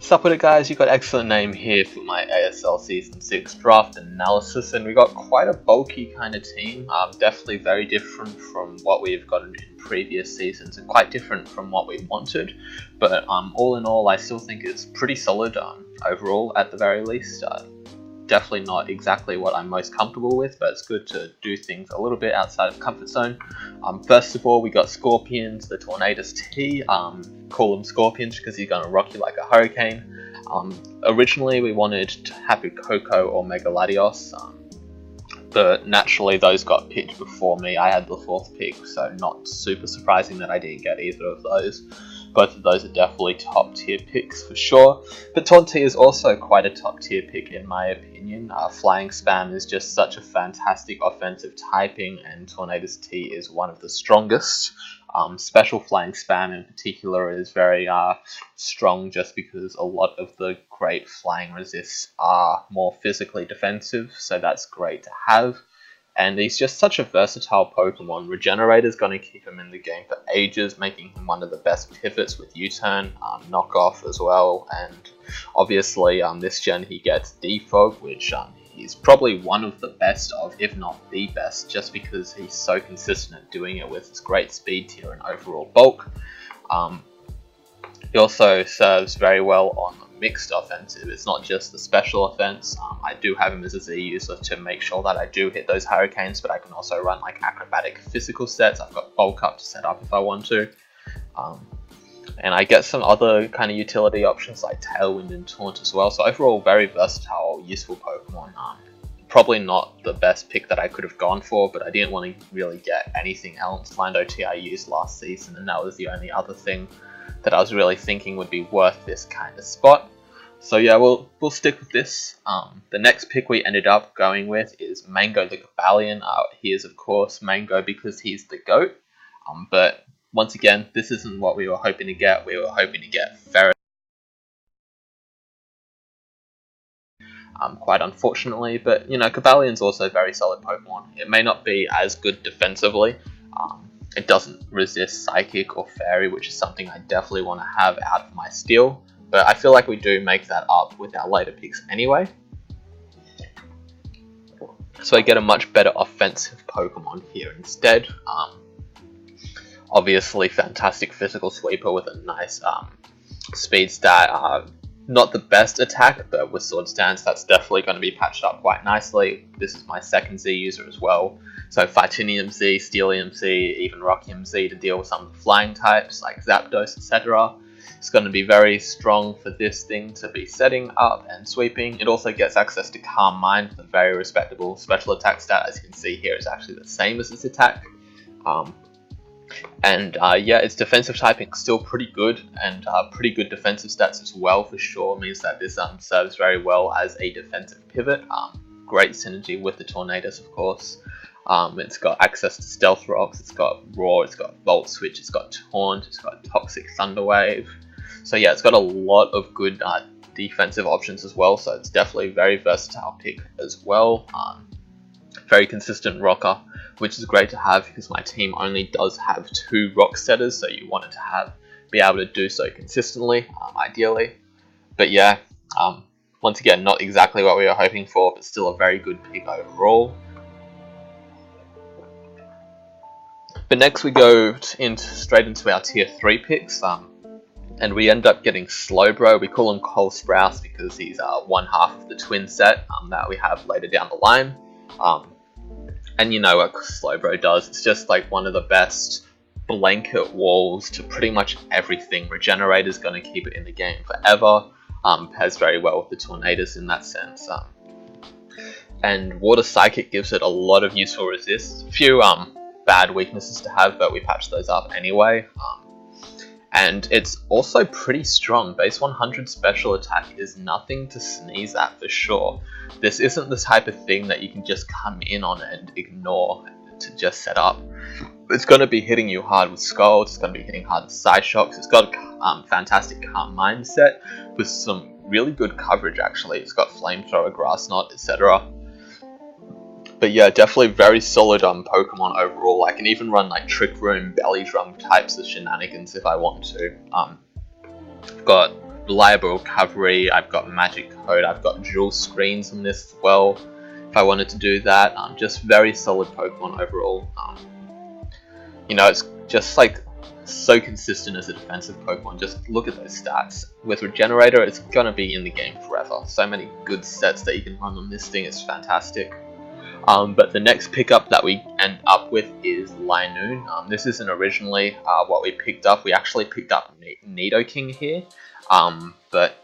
Sup with it, guys? You got excellent name here for my ASL Season 6 Draft Analysis, and we got quite a bulky kind of team. Definitely very different from what we've gotten in previous seasons, and quite different from what we wanted. But all in all, I still think it's pretty solid overall, at the very least. Definitely not exactly what I'm most comfortable with, but it's good to do things a little bit outside of comfort zone. First of all, we got Scorpions, the Tornadus T. Call him Scorpions because he's going to rock you like a hurricane. Originally, we wanted to have a Coco or Megaladios, but naturally those got picked before me. I had the 4th pick, so not super surprising that I didn't get either of those. Both of those are definitely top tier picks for sure, but Tonti is also quite a top tier pick in my opinion. Flying Spam is just such a fantastic offensive typing, and Tornadus T is one of the strongest. Special Flying Spam in particular is very strong, just because a lot of the great flying resists are more physically defensive, so that's great to have. And he's just such a versatile Pokemon. Regenerator's going to keep him in the game for ages, making him one of the best pivots with U-Turn, Knockoff as well, and obviously this gen he gets Defog, which he's probably one of the best of, if not the best, just because he's so consistent at doing it with his great speed tier and overall bulk. He also serves very well on mixed offensive. It's not just the special offense. I do have him as a Z user to make sure that I do hit those hurricanes, but I can also run like acrobatic physical sets. I've got bulk up to set up if I want to. And I get some other kind of utility options like Tailwind and Taunt as well. So overall, very versatile, useful Pokemon. Probably not the best pick that I could have gone for, but I didn't want to really get anything else. Lando T I used last season, and that was the only other thing that I was really thinking would be worth this kind of spot. So yeah, we'll stick with this. The next pick we ended up going with is Mango the Cobalion. He is of course Mango because he's the GOAT. But once again, this isn't what we were hoping to get. We were hoping to get Ferret. Quite unfortunately, but you know, Cobalion's also a very solid Pokemon. It may not be as good defensively. It doesn't resist Psychic or Fairy, which is something I definitely want to have out of my Steel, but I feel like we do make that up with our later picks anyway. So I get a much better offensive Pokemon here instead. Obviously, fantastic physical sweeper with a nice speed stat. Not the best attack, but with Sword Stance, that's definitely going to be patched up quite nicely. This is my 2nd Z user as well. So Fightinium Z, Steelium Z, even Rockium Z to deal with some of the flying types like Zapdos, etc. It's going to be very strong for this thing to be setting up and sweeping. It also gets access to Calm Mind with a very respectable special attack stat. As you can see here, it's actually the same as its attack. Yeah, its defensive typing is still pretty good, and pretty good defensive stats as well for sure. Means that this serves very well as a defensive pivot. Great synergy with the Tornadus, of course. It's got access to Stealth Rocks, it's got Roar, it's got Volt Switch, it's got Taunt, it's got Toxic Thunder Wave. So yeah, it's got a lot of good defensive options as well, so it's definitely a very versatile pick as well. Very consistent rocker, which is great to have because my team only does have 2 rock setters, so you wanted to be able to do so consistently, ideally. But yeah, once again, not exactly what we were hoping for, but still a very good pick overall. But next we go straight into our tier 3 picks, and we end up getting Slowbro. We call him Cole Sprouse because he's one half of the twin set that we have later down the line. And you know what Slowbro does, it's just like one of the best blanket walls to pretty much everything. Regenerator's going to keep it in the game forever, pairs very well with the Tornadus in that sense. And Water Psychic gives it a lot of useful resists. A few bad weaknesses to have, but we patched those up anyway. And it's also pretty strong. Base 100 special attack is nothing to sneeze at for sure. This isn't the type of thing that you can just come in on and ignore to just set up. It's going to be hitting you hard with Scald, it's going to be hitting hard with Psyshocks. It's got a fantastic Calm Mind set with some really good coverage actually. It's got Flamethrower, Grass Knot, etc. But yeah, definitely very solid Pokemon overall. I can even run like Trick Room, Belly Drum types of shenanigans if I want to. I've got reliable recovery, I've got magic code, I've got dual screens on this as well if I wanted to do that. Just very solid Pokemon overall. You know, it's just like so consistent as a defensive Pokemon. Just look at those stats. With Regenerator, it's gonna be in the game forever. So many good sets that you can run on this thing, it's fantastic. But the next pickup that we end up with is Linoon. This isn't originally what we picked up. We actually picked up Nidoking here, but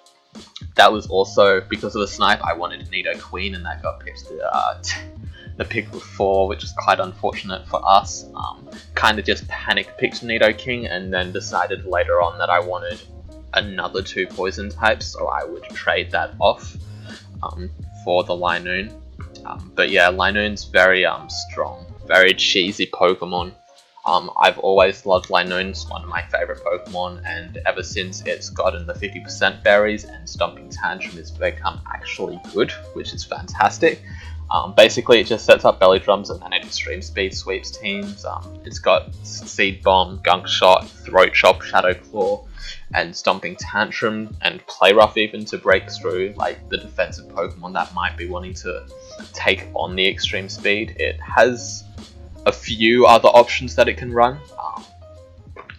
that was also because of a snipe. I wanted Nidoqueen, and that got picked the pick before, which is quite unfortunate for us. Kind of just panic picked Nidoking, and then decided later on that I wanted another 2 poison types, so I would trade that off for the Linoon. But yeah, Linoon's very strong, very cheesy Pokemon. I've always loved Linoon, it's one of my favourite Pokemon, and ever since it's gotten the 50% berries and Stomping Tantrum has become actually good, which is fantastic. Basically, it just sets up Belly Drums and then it Extreme Speed sweeps teams. It's got Seed Bomb, Gunk Shot, Throat Chop, Shadow Claw, and Stomping Tantrum, and Play Rough even to break through like the defensive Pokemon that might be wanting to take on the Extreme Speed. It has a few other options that it can run,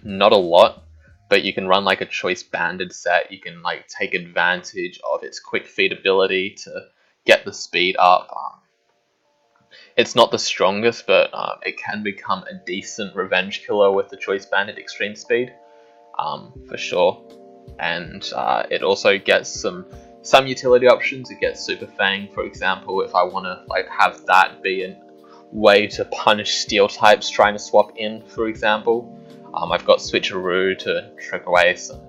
not a lot, but you can run like a Choice Banded set. You can like take advantage of its Quick Feed ability to get the speed up. It's not the strongest, but it can become a decent revenge killer with the Choice Banded Extreme Speed, for sure. And it also gets some utility options. It gets Super Fang, for example, if I want to like have that be a way to punish Steel types trying to swap in, for example. I've got Switcheroo to trick away some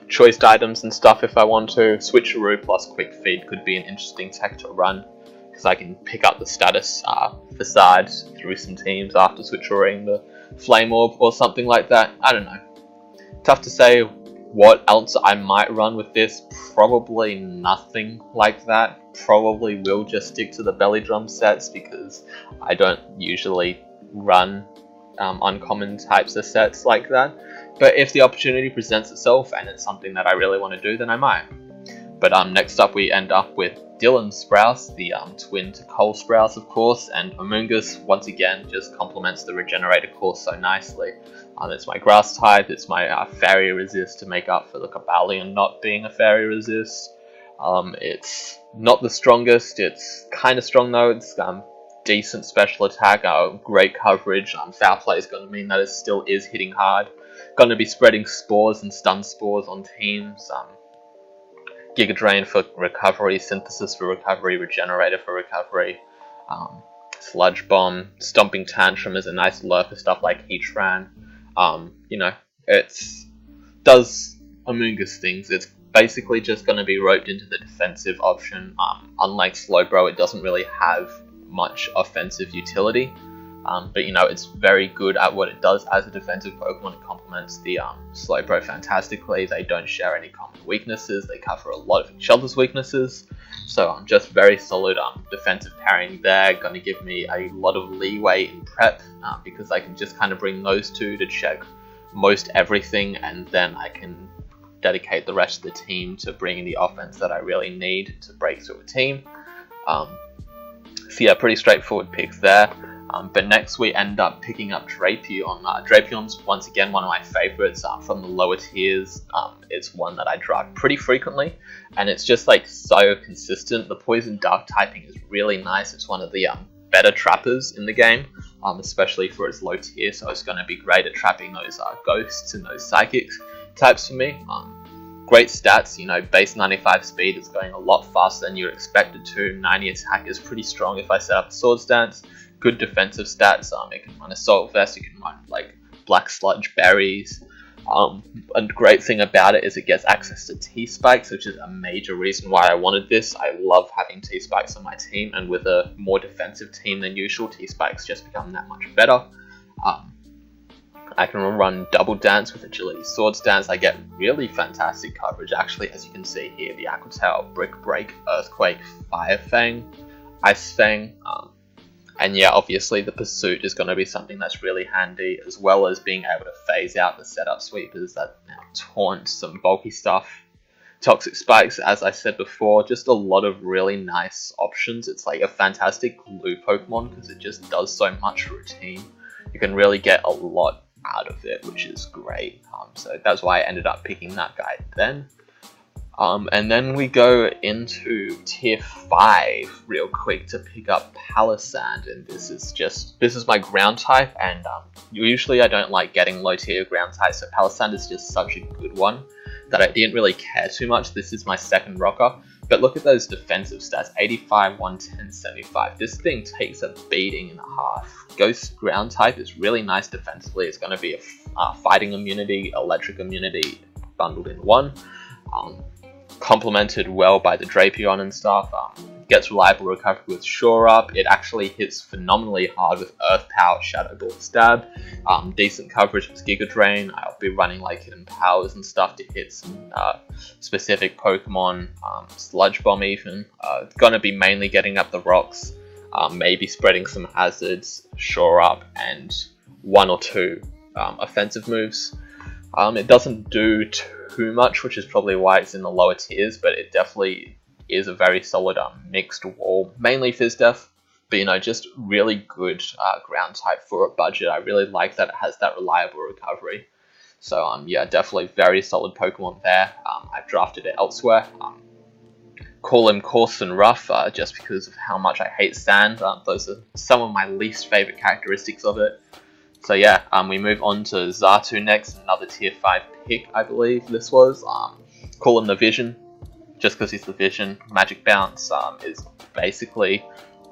choiced items and stuff if I want to. Switcheroo plus Quick Feed could be an interesting tech to run, because I can pick up the status Facade through some teams after Switcherooing the Flame Orb or something like that. I don't know. Tough to say what else I might run with this. Probably nothing like that. Probably will just stick to the Belly Drum sets, because I don't usually run uncommon types of sets like that. But if the opportunity presents itself and it's something that I really want to do, then I might. But next up we end up with Dylan Sprouse, the twin to Cole Sprouse, of course, and Amoonguss once again just complements the Regenerator course so nicely. It's my Grass type, it's my Fairy Resist to make up for the Cobalion not being a Fairy Resist. It's not the strongest, it's kind of strong though. It's decent special attack, great coverage. Foul Play is going to mean that it still is hitting hard. Going to be spreading spores and stun spores on teams. Giga Drain for recovery, Synthesis for recovery, Regenerator for recovery, Sludge Bomb, Stomping Tantrum is a nice lure for stuff like Heatran. You know, it does Amoonguss things. It's basically just going to be roped into the defensive option. Unlike Slowbro, it doesn't really have much offensive utility. But you know, it's very good at what it does as a defensive Pokemon. It complements the Slowbro fantastically. They don't share any common weaknesses. They cover a lot of each other's weaknesses. So just very solid defensive pairing there. Going to give me a lot of leeway in prep, because I can just kind of bring those two to check most everything, and then I can dedicate the rest of the team to bringing the offense that I really need to break through a team. So yeah, pretty straightforward picks there. But next we end up picking up Drapion. Drapion's once again one of my favorites from the lower tiers. It's one that I draft pretty frequently, and it's just like so consistent. The Poison Dark typing is really nice. It's one of the better trappers in the game, especially for its low tier, so it's going to be great at trapping those ghosts and those psychic types for me. Great stats, you know, base 95 speed is going a lot faster than you'd expect it to. 90 attack is pretty strong if I set up a sword stance. Good defensive stats. It can run Assault Vest, you can run like Black Sludge Berries. A great thing about it is it gets access to T-Spikes, which is a major reason why I wanted this. I love having T-Spikes on my team, and with a more defensive team than usual, T-Spikes just become that much better. I can run Double Dance with Agility Sword Stance. I get really fantastic coverage, actually, as you can see here. The Aqua Tail, Brick Break, Earthquake, Fire Fang, Ice Fang. And yeah, obviously the Pursuit is going to be something that's really handy, as well as being able to phase out the setup sweepers that taunt some bulky stuff. Toxic Spikes, as I said before, just a lot of really nice options. It's like a fantastic glue Pokemon because it just does so much for a team. You can really get a lot out of it, which is great. So that's why I ended up picking that guy then. And then we go into tier 5 real quick to pick up Palisand, and this is my ground type, and usually I don't like getting low tier ground types, so Palisand is just such a good one that I didn't really care too much. This is my second rocker, but look at those defensive stats: 85, 110, 75. This thing takes a beating and a half. Ghost ground type is really nice defensively. It's going to be a fighting immunity, electric immunity bundled in one. Complemented well by the Drapion and stuff. Gets reliable recovery with Shore Up. It actually hits phenomenally hard with Earth Power, Shadow Ball, Stab. Decent coverage with Giga Drain. I'll be running like Hidden Powers and stuff to hit some specific Pokemon. Sludge Bomb even. Gonna be mainly getting up the rocks. Maybe spreading some hazards, Shore Up, and one or two offensive moves. It doesn't do too much, which is probably why it's in the lower tiers, but it definitely is a very solid mixed wall, mainly Fizz Def, but just really good ground type for a budget. I really like that it has that reliable recovery. So yeah, definitely very solid Pokemon there. I've drafted it elsewhere. Call him coarse and rough, just because of how much I hate sand. Those are some of my least favorite characteristics of it. So yeah, we move on to Xatu next, another tier 5 pick, I believe this was. Call him the Vision, just because he's the Vision. Magic Bounce is basically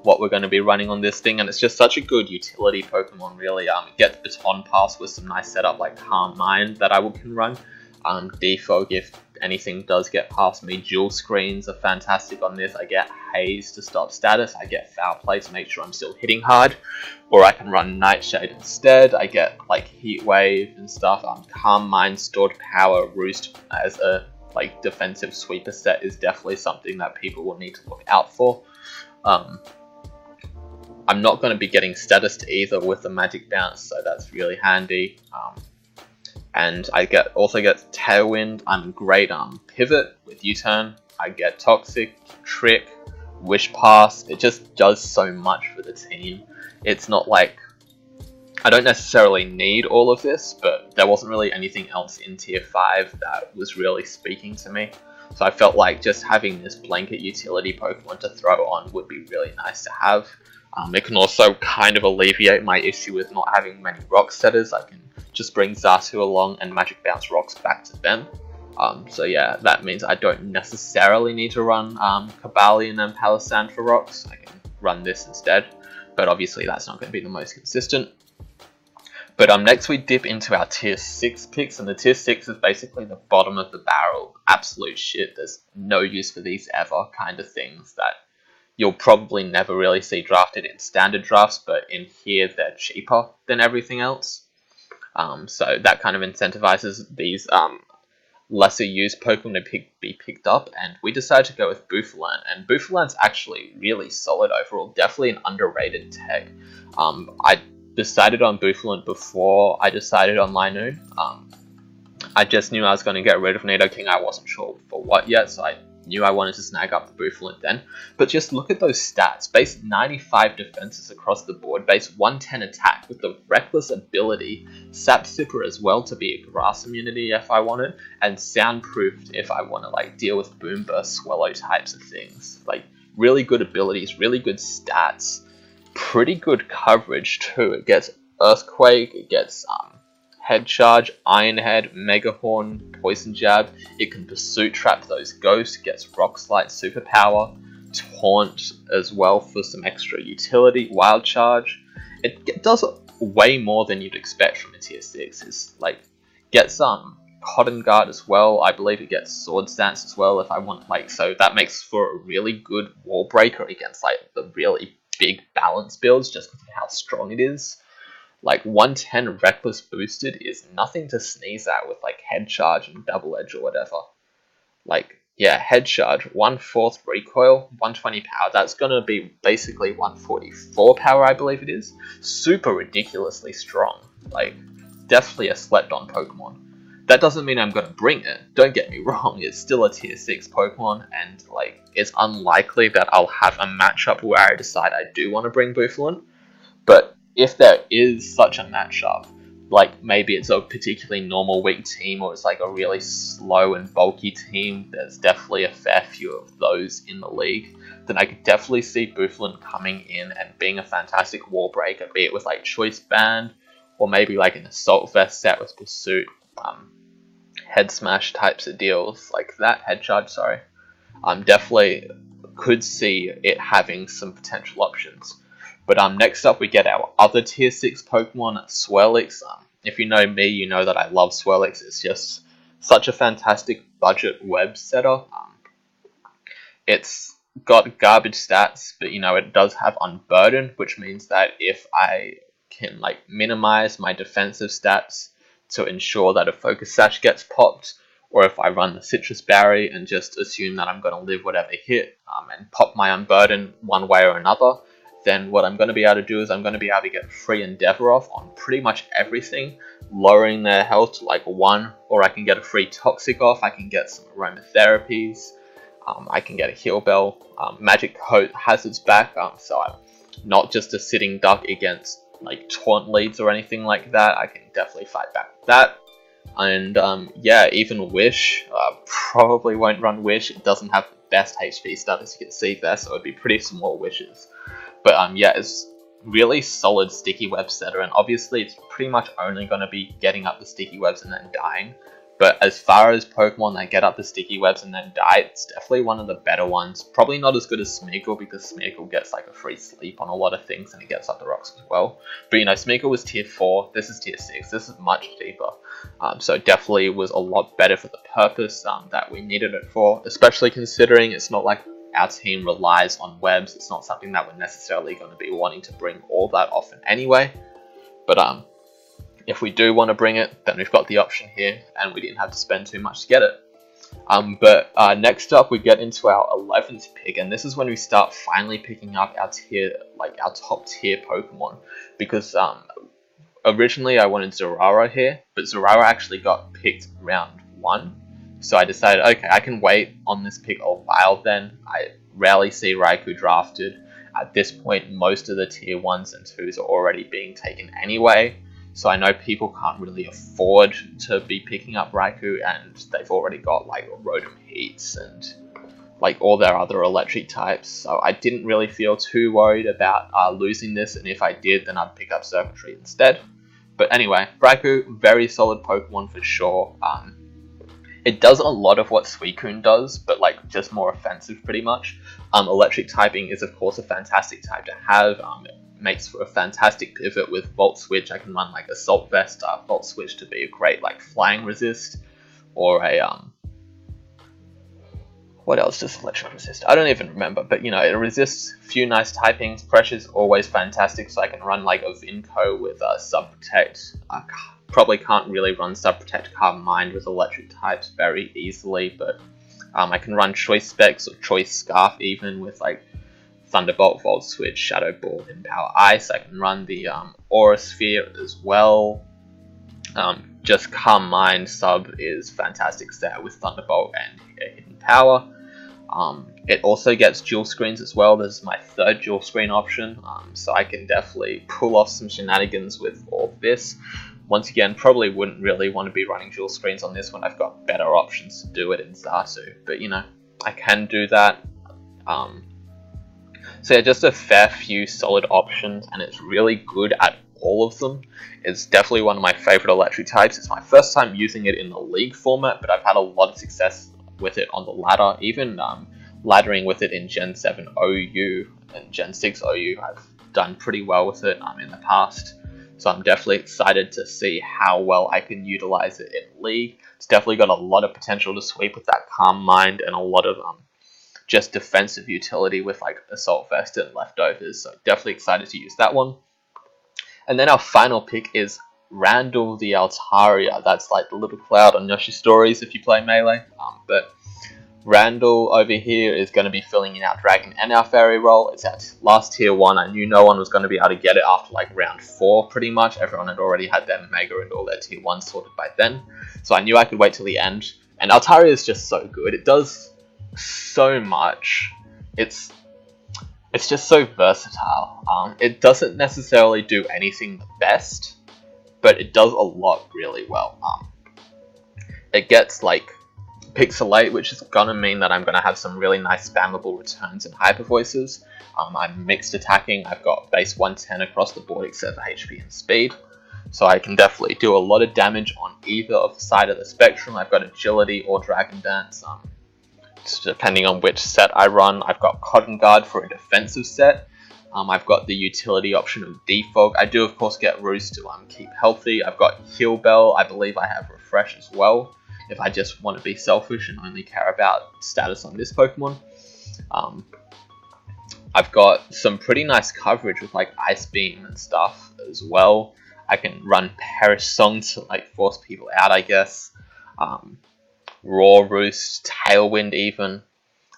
what we're going to be running on this thing, and it's just such a good utility Pokemon, really. It gets Baton Pass with some nice setup like Calm Mind that I can run. Defog if anything does get past me. Dual Screens are fantastic on this. I get Haze to stop status. I get Foul Play to make sure I'm still hitting hard. Or I can run Nightshade instead. I get like Heat Wave and stuff. Calm Mind, Stored Power, Roost as a like defensive sweeper set is definitely something that people will need to look out for. I'm not going to be getting status either with the Magic Bounce, so that's really handy. And I also get Tailwind. I'm great Pivot with U-Turn. I get Toxic, Trick, Wish Pass. It just does so much for the team. It's not like I don't necessarily need all of this, but there wasn't really anything else in tier 5 that was really speaking to me. So I felt like just having this blanket utility Pokemon to throw on would be really nice to have. It can also kind of alleviate my issue with not having many rock setters. I can just bring Xatu along and Magic Bounce rocks back to them. So yeah, that means I don't necessarily need to run Cobalion and Palisand for rocks. I can run this instead, but obviously that's not going to be the most consistent. But next we dip into our tier 6 picks, and the tier 6 is basically the bottom of the barrel. Absolute shit, there's no use for these ever kind of things that you'll probably never really see drafted in standard drafts, but in here they're cheaper than everything else. So that kind of incentivizes these lesser used Pokemon to be picked up, and we decided to go with Bouffalant, and Bouffalan's actually really solid overall, definitely an underrated tech. I decided on Bouffalant before I decided on Linoon. I just knew I was going to get rid of Nidoking. I wasn't sure for what yet, so I knew I wanted to snag up the Bouffalant then. But just look at those stats. Base 95 defenses across the board, base 110 attack with the Reckless ability, Sap Sipper as well to be a grass immunity if I wanted, and soundproofed if I want to like deal with Boom Burst, Swallow types of things. Like really good abilities, really good stats, pretty good coverage too. It gets Earthquake, it gets Head Charge, Iron Head, Mega Horn, Poison Jab. It can Pursuit Trap those ghosts, gets Rock Slide Superpower, Taunt as well for some extra utility, Wild Charge. It does way more than you'd expect from a tier 6. It's like, gets Cotton Guard as well. I believe it gets Sword Stance as well if I want, like, so that makes for a really good wall breaker against like the really big balance builds just because of how strong it is. Like 110 Reckless boosted is nothing to sneeze at with like Head Charge and Double Edge or whatever. Like, yeah, Head Charge, 1/4 recoil, 120 power. That's gonna be basically 144 power, I believe it is. Super ridiculously strong. Like, definitely a slept on Pokemon. that doesn't mean I'm gonna bring it. Don't get me wrong, it's still a tier 6 Pokemon, and like it's unlikely that I'll have a matchup where I decide I do want to bring Bouffalant. But if there is such a matchup, like maybe it's a particularly normal weak team or it's like a really slow and bulky team, there's definitely a fair few of those in the league, then I could definitely see Bouffalant coming in and being a fantastic wall breaker, be it with like Choice Band or maybe like an Assault Vest set with Pursuit, Head Smash types of deals like that, Head Charge, sorry. Definitely could see it having some potential options. But next up we get our other tier 6 Pokemon, Swirlix. If you know me, you know that I love Swirlix. It's just such a fantastic budget web setter. It's got garbage stats, but you know it does have Unburden, which means that if I can like minimize my defensive stats to ensure that a Focus Sash gets popped, or if I run the Citrus Berry and just assume that I'm going to live whatever hit and pop my Unburden one way or another, then what I'm going to be able to do is I'm going to be able to get free Endeavor off on pretty much everything, lowering their health to like 1, or I can get a free Toxic off, I can get some Aromatherapies, I can get a Heal Bell, Magic Coat has its back, so I'm not just a sitting duck against like Taunt leads or anything like that. I can definitely fight back with that. And yeah, even Wish, probably won't run Wish. It doesn't have the best HP stat, as you can see there, so it'd be pretty small Wishes. But yeah, it's really solid sticky web setter, and obviously it's pretty much only going to be getting up the sticky webs and then dying. But as far as Pokemon that get up the sticky webs and then die, it's definitely one of the better ones. Probably not as good as Smeargle, because Smeargle gets like a free sleep on a lot of things and it gets up the rocks as well. But you know, Smeargle was tier 4, this is tier 6, this is much deeper. So it definitely was a lot better for the purpose that we needed it for, especially considering it's not like our team relies on webs. It's not something that we're necessarily going to be wanting to bring all that often anyway. But if we do want to bring it, then we've got the option here, and we didn't have to spend too much to get it. But next up, we get into our 11th pick, and this is when we start finally picking up our tier, like our top tier Pokemon, because originally I wanted Zeraora here, but Zeraora actually got picked round 1. So I decided, okay, I can wait on this pick a while then. I rarely see Raikou drafted. At this point, most of the tier 1s and 2s are already being taken anyway. So I know people can't really afford to be picking up Raikou, and they've already got like Rotom Heats and like all their other electric types. So I didn't really feel too worried about losing this, and if I did, then I'd pick up Circuitry instead. But anyway, Raikou, very solid Pokemon for sure. It does a lot of what Suicune does, but like just more offensive pretty much. Electric typing is of course a fantastic type to have. It makes for a fantastic pivot with Volt Switch. I can run like Assault Vest, Volt Switch to be a great like flying resist, or a what else does electric resist? I don't even remember, but you know, it resists a few nice typings. Pressure's always fantastic, so I can run like a Vinco with Sub Protect. Probably can't really run Sub Protect Calm Mind with electric types very easily, but I can run Choice Specs or Choice Scarf even with like Thunderbolt, Volt Switch, Shadow Ball, and Power Ice. I can run the Aura Sphere as well. Just Calm Mind sub is fantastic set with Thunderbolt and Hidden Power. It also gets dual screens as well. This is my third dual screen option, so I can definitely pull off some shenanigans with all this. Once again, probably wouldn't really want to be running dual screens on this when I've got better options to do it in Xatu, but you know, I can do that. So yeah, just a fair few solid options, and it's really good at all of them. It's definitely one of my favorite electric types. It's my first time using it in the league format, but I've had a lot of success with it on the ladder, even laddering with it in Gen 7 OU and Gen 6 OU. I've done pretty well with it in the past. So I'm definitely excited to see how well I can utilize it in League. It's definitely got a lot of potential to sweep with that Calm Mind, and a lot of just defensive utility with like Assault Vest and Leftovers. So definitely excited to use that one. And then our final pick is Randall the Altaria. That's like the little cloud on Yoshi Stories if you play Melee. But Randall over here is going to be filling in our Dragon and our Fairy role. It's at last tier 1. I knew no one was going to be able to get it after like round 4 pretty much. Everyone had already had their Mega and all their tier 1 sorted by then. So I knew I could wait till the end. And Altaria is just so good. It does so much. It's just so versatile. It doesn't necessarily do anything the best, but it does a lot really well. It gets like Pixelate, which is gonna mean that I'm gonna have some really nice spammable returns and hyper voices. I'm mixed attacking. I've got base 110 across the board except for HP and speed, so I can definitely do a lot of damage on either of the side of the spectrum. I've got agility or Dragon Dance, depending on which set I run. I've got Cotton Guard for a defensive set. I've got the utility option of Defog. I do of course get Roost to keep healthy. I've got Heal Bell. I believe I have Refresh as well, if I just want to be selfish and only care about status on this Pokemon. I've got some pretty nice coverage with like Ice Beam and stuff as well. I can run Perish Song to like force people out, I guess. Raw Roost, Tailwind even.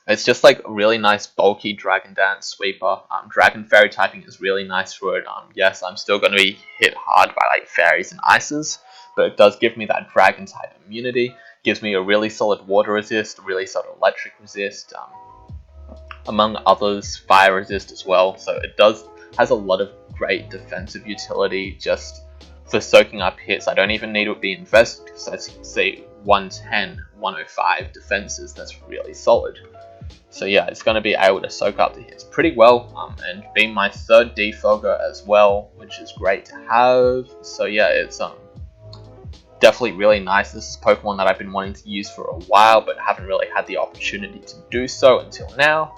It's just like a really nice bulky Dragon Dance sweeper. Dragon Fairy typing is really nice for it. Yes, I'm still going to be hit hard by like fairies and ices, but it does give me that Dragon type immunity. Gives me a really solid water resist, a really solid electric resist, among others, fire resist as well. So it has a lot of great defensive utility just for soaking up hits. I don't even need to be invested because as you can see, 110, 105 defenses, that's really solid. So yeah, it's going to be able to soak up the hits pretty well, and being my third defogger as well, which is great to have. So yeah, it's definitely really nice. This is Pokemon that I've been wanting to use for a while, but haven't really had the opportunity to do so until now.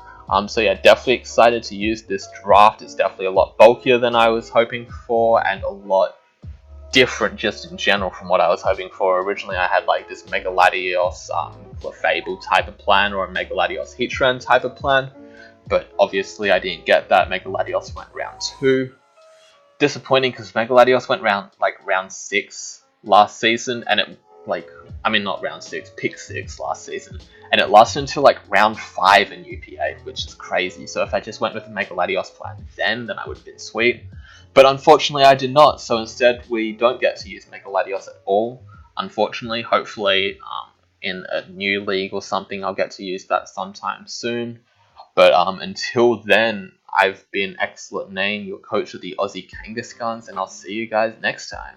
So yeah, definitely excited to use this draft. It's definitely a lot bulkier than I was hoping for, and a lot different just in general from what I was hoping for. Originally I had like this Mega Latios Clefable type of plan, or a Mega Latios Heatran type of plan, but obviously I didn't get that. Mega Latios went round 2. Disappointing because Mega Latios went round 6 last season, and it not round 6, pick 6 last season, and it lasted until like round 5 in UPA, which is crazy. So if I just went with the Mega Latios plan then I would have been sweet. But unfortunately I did not, so instead we don't get to use Mega Latios at all. Unfortunately, hopefully in a new league or something I'll get to use that sometime soon. But until then, I've been Excellent Name, your coach of the Aussie Kangaskhuns, and I'll see you guys next time.